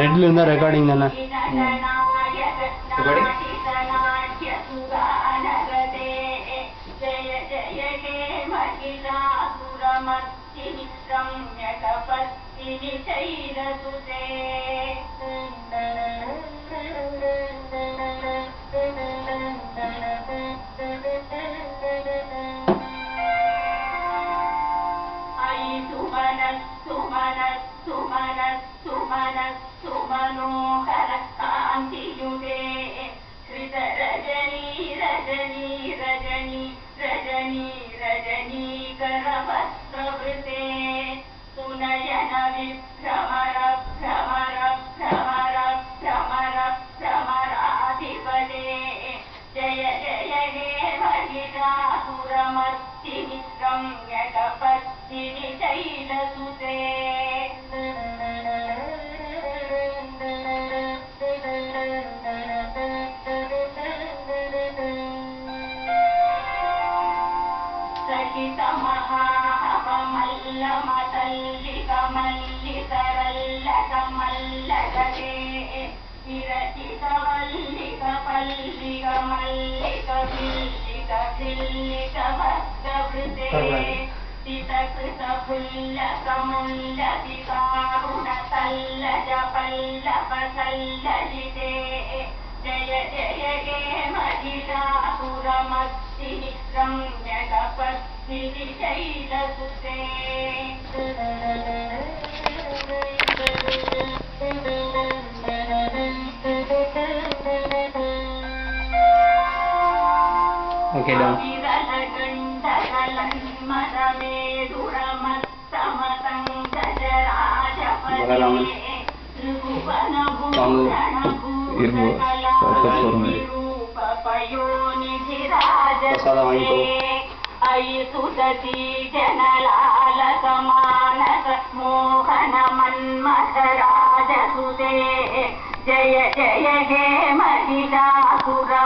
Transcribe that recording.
ரெட்ல இருந்தா ரெக்கார்டிங் தானே. Okay, done. Balaram. Kamu irbu satu form. Pasal apa itu? Ayusudati janalala samana mohana manmaharaja sude jaya jaya he mahila suram.